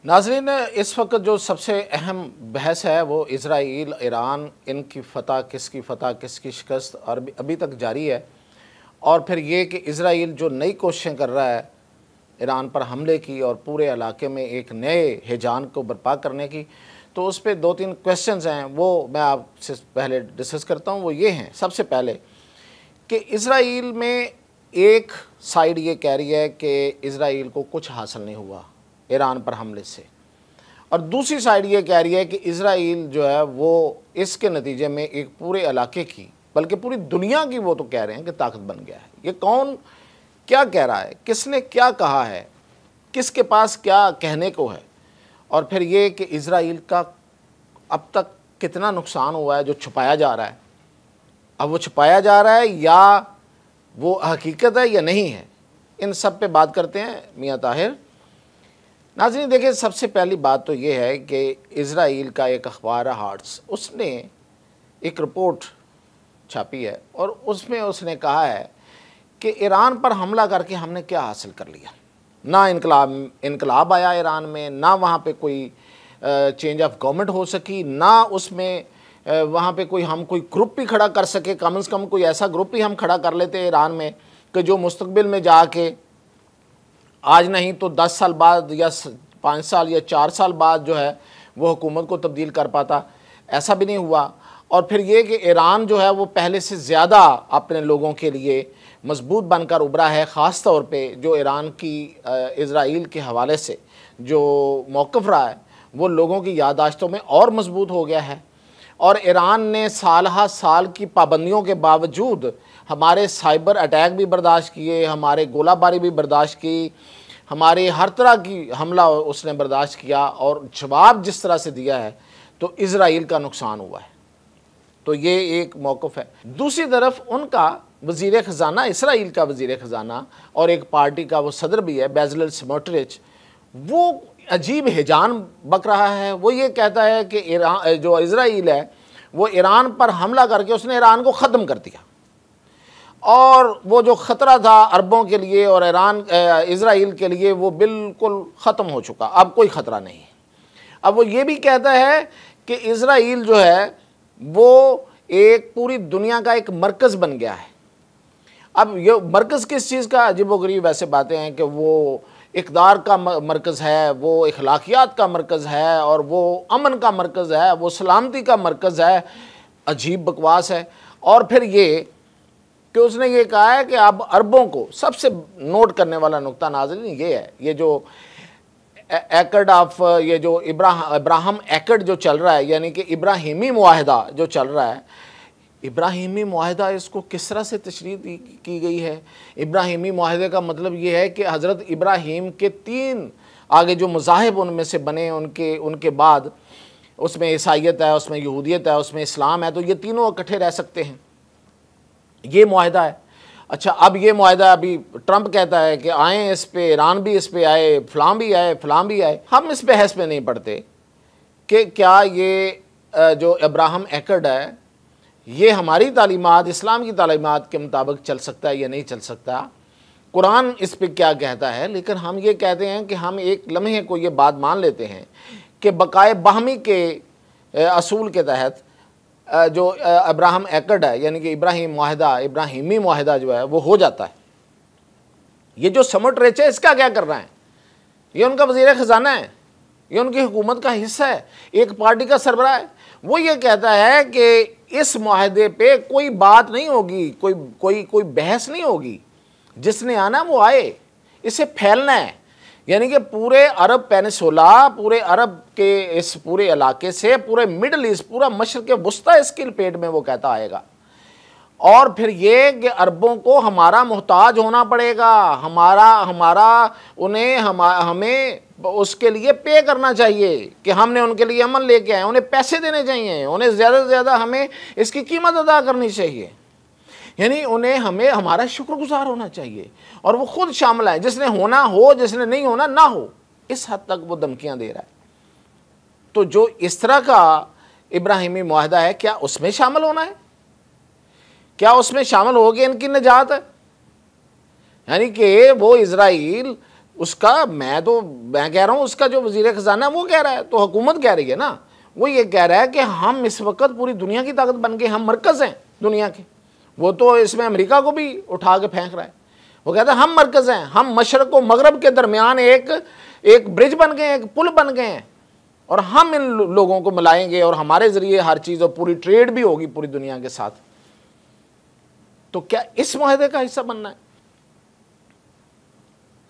नाज़रीन, इस वक्त जो सबसे अहम बहस है वो इज़राइल ईरान, इनकी फ़तह, किसकी शिकस्त और अभी तक जारी है। और फिर ये कि इज़राइल जो नई कोशिशें कर रहा है ईरान पर हमले की और पूरे इलाके में एक नए हिजान को बर्पा करने की, तो उस पर 2-3 क्वेश्चंस हैं, वो मैं आपसे पहले डिस्कस करता हूँ। वो ये हैं, सबसे पहले कि इज़राइल में एक साइड ये कह रही है कि इज़राइल को कुछ हासिल नहीं हुआ ईरान पर हमले से, और दूसरी साइड ये कह रही है कि इज़राइल जो है वो इसके नतीजे में एक पूरे इलाके की, बल्कि पूरी दुनिया की, वो तो कह रहे हैं कि ताकत बन गया है। ये कौन क्या कह रहा है, किसने क्या कहा है, किसके पास क्या कहने को है? और फिर ये कि इज़राइल का अब तक कितना नुकसान हुआ है जो छुपाया जा रहा है, अब वो छुपाया जा रहा है या वो हकीकत है या नहीं है, इन सब पे बात करते हैं मियाँ ताहिर। नाज़रीन देखिए, सबसे पहली बात तो ये है कि इज़राइल का एक अखबार है हार्ट्स, उसने एक रिपोर्ट छापी है और उसमें उसने कहा है कि ईरान पर हमला करके हमने क्या हासिल कर लिया। ना इनकलाब आया ईरान में, ना वहाँ पे कोई चेंज ऑफ गवर्नमेंट हो सकी, ना उसमें वहाँ पे कोई ग्रुप भी खड़ा कर सके। कम से कम कोई ऐसा ग्रुप ही हम खड़ा कर लेते ईरान में कि जो मुस्तकबिल में जाके आज नहीं तो 10 साल बाद या 5 साल या 4 साल बाद जो है वो हुकूमत को तब्दील कर पाता। ऐसा भी नहीं हुआ। और फिर ये कि ईरान जो है वो पहले से ज़्यादा अपने लोगों के लिए मजबूत बनकर उभरा है, ख़ास तौर पे जो ईरान की इज़राइल के हवाले से जो मौक़िफ़ रहा है वो लोगों की याददाश्तों में और मजबूत हो गया है। और ईरान ने साल हा साल की पाबंदियों के बावजूद हमारे साइबर अटैक भी बर्दाश्त किए, हमारे गोलाबारी भी बर्दाश्त की, हमारे हर तरह की हमला उसने बर्दाश्त किया, और जवाब जिस तरह से दिया है तो इज़राइल का नुकसान हुआ है। तो ये एक मौक़िफ़ है। दूसरी तरफ उनका वज़ीर ख़ज़ाना, इसराइल का वज़ीर ख़ज़ाना और एक पार्टी का वो सदर भी है बेज़लेल स्मोट्रिच, वो अजीब हिजान बक रहा है। वो ये कहता है कि ईरान जो इज़राइल है वो ईरान पर हमला करके उसने ईरान को ख़त्म कर दिया, और वो जो ख़तरा था अरबों के लिए और इज़राइल के लिए वो बिल्कुल ख़त्म हो चुका, अब कोई ख़तरा नहीं। अब वो ये भी कहता है कि इज़राइल जो है वो एक पूरी दुनिया का एक मरकज़ बन गया है। अब ये मरकज़ किस चीज़ का, अजीबोगरीब वैसे बातें हैं कि वो इक़्तिदार का मरकज़ है, वो इखलाकियात का मरकज़ है, और वो अमन का मरकज़ है, वो सलामती का मरकज़ है। अजीब बकवास है। और फिर ये कि उसने ये कहा है कि अब अरबों को सबसे नोट करने वाला नुक्ता नाज़रीन ये है, ये जो एकड ऑफ ये जो इब्राहिम एकड जो चल रहा है, यानी कि इब्राहिमी मुआहदा जो चल रहा है, इब्राहिमी मुआहदा इसको किस तरह से तशरीह की गई है। इब्राहिमी मुआहदे का मतलब ये है कि हज़रत इब्राहीम के 3 आगे जो मज़ाहिब उनमें से बने, उनके बाद उसमें ईसाईयत है, उसमें यहूदियत है, उसमें इस्लाम है, तो ये तीनों इकट्ठे रह सकते हैं। ये मुआहदा है। अच्छा, अब ये मुआहदा अभी ट्रंप कहता है कि आए इस पे, ईरान भी इस पे आए, फ़लाँ भी आए, फ़लाँ भी आए। हम इस बहस में नहीं पड़ते कि क्या ये जो इब्राहिम एकड है ये हमारी तालीमात, इस्लाम की तालीमात के मुताबिक चल सकता है या नहीं चल सकता, कुरान इस पे क्या कहता है। लेकिन हम ये कहते हैं कि हम एक लम्हे को ये बात मान लेते हैं कि बकाए बाहमी के असूल के तहत जो इब्राहिम एकड है, यानी कि इब्राहिमी मुआहदा जो है वो हो जाता है। ये जो स्मोट्रिच है इसका क्या कर रहा है? ये उनका वज़ीर ख़ज़ाना है, ये उनकी हुकूमत का हिस्सा है, एक पार्टी का सरबराह है। वो ये कहता है कि इस मुआहदे पे कोई बात नहीं होगी, कोई बहस नहीं होगी, जिसने आना वो आए, इसे फैलना है। यानी कि पूरे अरब पेनिसुला, पूरे अरब के इस पूरे इलाके से, पूरे मिडल ईस्ट, पूरा मशरिक़ वुस्ता इसकी लपेट में वो कहता आएगा। और फिर ये कि अरबों को हमारा मोहताज होना पड़ेगा, हमें उसके लिए पे करना चाहिए कि हमने उनके लिए अमन लेके आए, उन्हें पैसे देने चाहिए, उन्हें ज़्यादा से ज़्यादा हमें इसकी कीमत अदा करनी चाहिए, यानी उन्हें हमें हमारा शुक्रगुजार होना चाहिए, और वो खुद शामिल है, जिसने होना हो, जिसने नहीं होना ना हो। इस हद तक वो धमकियाँ दे रहा है। तो जो इस तरह का इब्राहिमी मुआहदा है, क्या उसमें शामिल होना है? क्या उसमें शामिल हो गया इनकी निजात है? यानी कि वो इज़राइल उसका मैं कह रहा हूँ, उसका जो वज़ीर ख़ज़ाना है वो कह रहा है, तो हुकूमत कह रही है ना, वो ये कह रहा है कि हम इस वक्त पूरी दुनिया की ताकत बन गए, हम मरकज़ हैं दुनिया के। वो तो इसमें अमेरिका को भी उठा के फेंक रहा है। वो कहता है हम मरकज़ हैं, हम मशरक़ व मगरब के दरमियान एक ब्रिज बन गए, एक पुल बन गए हैं, और हम इन लोगों को मिलाएंगे और हमारे ज़रिए हर चीज़, और पूरी ट्रेड भी होगी पूरी दुनिया के साथ। तो क्या इस माहदे का हिस्सा बनना है?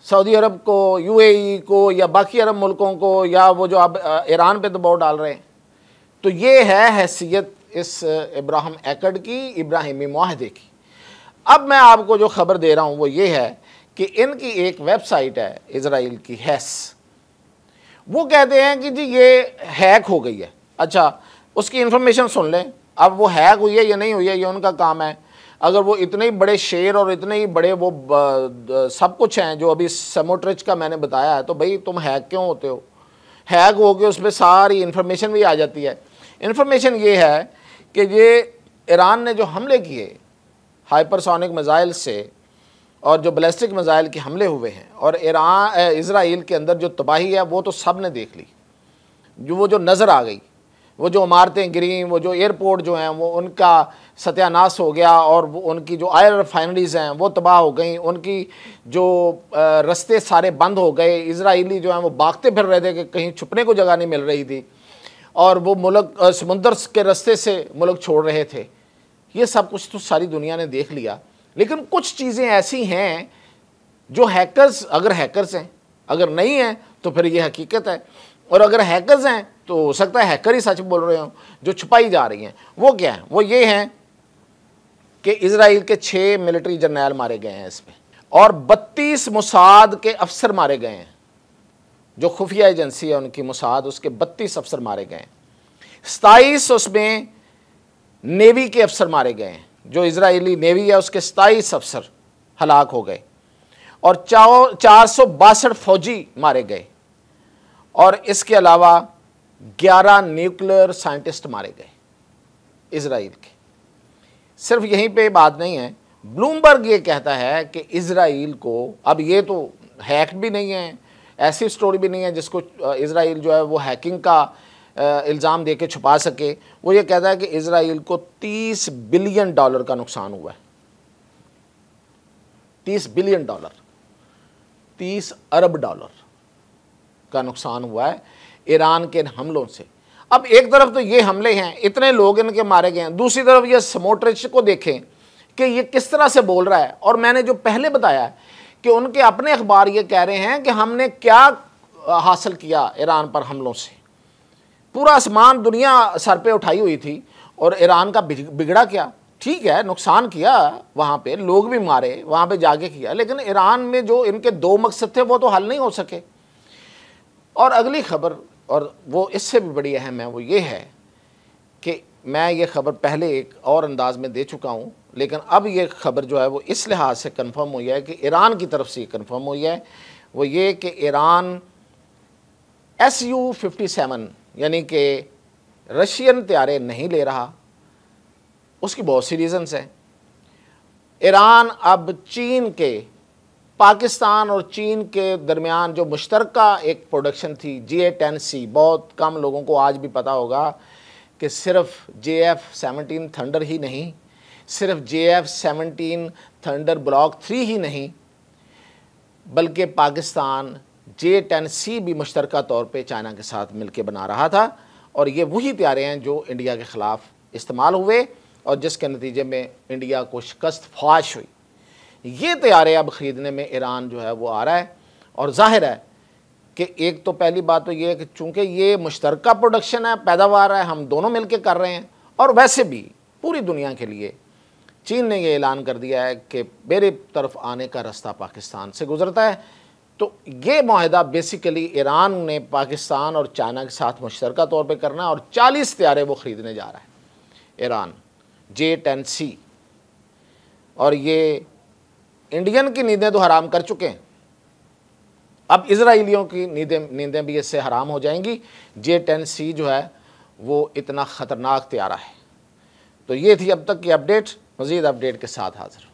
सऊदी अरब को, यूएई को, या बाकी अरब मुल्कों को, या वो जो अब ईरान पे दबाव डाल रहे हैं? तो ये है हैसियत इस इब्राहिम एकड़ की, इब्राहिमी माहदे की। अब मैं आपको जो ख़बर दे रहा हूँ वो ये है कि इनकी एक वेबसाइट है इज़राइल की, हैस, वो कहते हैं कि जी ये हैक हो गई है। अच्छा, उसकी इन्फॉर्मेशन सुन लें। अब वो हैक हुई है या नहीं हुई है ये उनका काम है। अगर वो इतने ही बड़े शेर और इतने ही बड़े वो सब कुछ हैं जो अभी सेमोट्रिच का मैंने बताया है, तो भाई तुम हैक क्यों होते हो? हैक हो के उसमें सारी इन्फॉर्मेशन भी आ जाती है। इन्फॉर्मेशन ये है कि ये ईरान ने जो हमले किए हाइपरसोनिक मिज़ाइल से, और जो बैलिस्टिक मिज़ाइल के हमले हुए हैं, और इज़राइल के अंदर जो तबाही है वो तो सब ने देख ली, वो जो नज़र आ गई, वो जो इमारतें गिरी, वो जो एयरपोर्ट जो हैं वो उनका सत्यानाश हो गया, और वो उनकी जो ऑयल रिफाइनरीज़ हैं वो तबाह हो गई, उनकी जो रास्ते सारे बंद हो गए, इजराइली जो हैं वो भागते फिर रहे थे कि कहीं छुपने को जगह नहीं मिल रही थी, और वो मुल्क समुंदर के रास्ते से मुल्क छोड़ रहे थे। ये सब कुछ तो सारी दुनिया ने देख लिया। लेकिन कुछ चीज़ें ऐसी हैं जो हैकर्स, अगर हैकर्स हैं, अगर नहीं हैं तो फिर ये हकीकत है, और अगर हैकर्स हैं तो हो सकता है हैकर ही सच बोल रहे हों, जो छुपाई जा रही हैं। वो क्या है? वो ये हैं कि इजराइल के 6 मिलिट्री जर्नैल मारे गए हैं इसमें, और 32 मुसाद के अफसर मारे गए हैं, जो खुफिया एजेंसी है उनकी मुसाद, उसके 32 अफसर मारे गए हैं। 27 उसमें नेवी के अफसर मारे गए हैं, जो इजरायली नेवी है उसके 27 अफसर हलाक हो गए, और 462 फौजी मारे गए, और इसके अलावा 11 न्यूक्लियर साइंटिस्ट मारे गए इजराइल के। सिर्फ यहीं पे बात नहीं है, ब्लूमबर्ग ये कहता है कि इजराइल को, अब ये तो हैक भी नहीं है, ऐसी स्टोरी भी नहीं है जिसको इजराइल जो है वो हैकिंग का इल्ज़ाम दे के छुपा सके। वो ये कहता है कि इजराइल को $30 बिलियन का नुकसान हुआ है। $30 बिलियन, $30 अरब का नुकसान हुआ है ईरान के हमलों से। अब एक तरफ तो ये हमले हैं, इतने लोग इनके मारे गए हैं, दूसरी तरफ ये स्मोट्रिच को देखें कि ये किस तरह से बोल रहा है। और मैंने जो पहले बताया है कि उनके अपने अखबार ये कह रहे हैं कि हमने क्या हासिल किया ईरान पर हमलों से, पूरा आसमान दुनिया सर पे उठाई हुई थी, और ईरान का बिगड़ा क्या? ठीक है, नुकसान किया, वहाँ पे लोग भी मारे, वहाँ पे जाके किया, लेकिन ईरान में जो इनके 2 मकसद थे वो तो हल नहीं हो सके। और अगली खबर, और वो इससे भी बड़ी अहम है, वो ये है कि मैं ये खबर पहले एक और अंदाज में दे चुका हूँ, लेकिन अब ये खबर जो है वो इस लिहाज से कंफर्म हुई है कि ईरान की तरफ से कंफर्म हुई है, वो ये कि ईरान Su-57 यानी कि रशियन तैयारे नहीं ले रहा। उसकी बहुत सी रीज़न्स हैं। ईरान अब चीन के, पाकिस्तान और चीन के दरमियान जो मुश्तरका एक प्रोडक्शन थी JA-10C, बहुत कम लोगों को आज भी पता होगा कि सिर्फ JF-17 थंडर ही नहीं, सिर्फ JF-17 थंडर ब्लॉक 3 ही नहीं, बल्कि पाकिस्तान JA-10C भी मुश्तरका तौर पे चाइना के साथ मिलकर बना रहा था, और ये वही तैयारे हैं जो इंडिया के ख़िलाफ़ इस्तेमाल हुए और जिसके नतीजे में इंडिया को शिकस्त फाश हुई। ये तैयारे अब ख़रीदने में ईरान जो है वो आ रहा है, और ज़ाहिर है कि एक तो पहली बात तो ये है कि चूँकि ये मुश्तरका प्रोडक्शन है, पैदावार है, हम दोनों मिल के कर रहे हैं, और वैसे भी पूरी दुनिया के लिए चीन ने यह ऐलान कर दिया है कि मेरे तरफ आने का रास्ता पाकिस्तान से गुज़रता है। तो ये माहिदा बेसिकली ईरान ने पाकिस्तान और चाइना के साथ मुश्तरका तौर पे करना है, और 40 तैयारे वो ख़रीदने जा रहा है ईरान JA-10C। और ये इंडियन की नींदें तो हराम कर चुके हैं, अब इजराइलियों की नींदें भी इससे हराम हो जाएंगी। JA-10C जो है वो इतना ख़तरनाक तैयारा है। तो ये थी अब तक की अपडेट। मज़ीद अपडेट के साथ हाज़िर।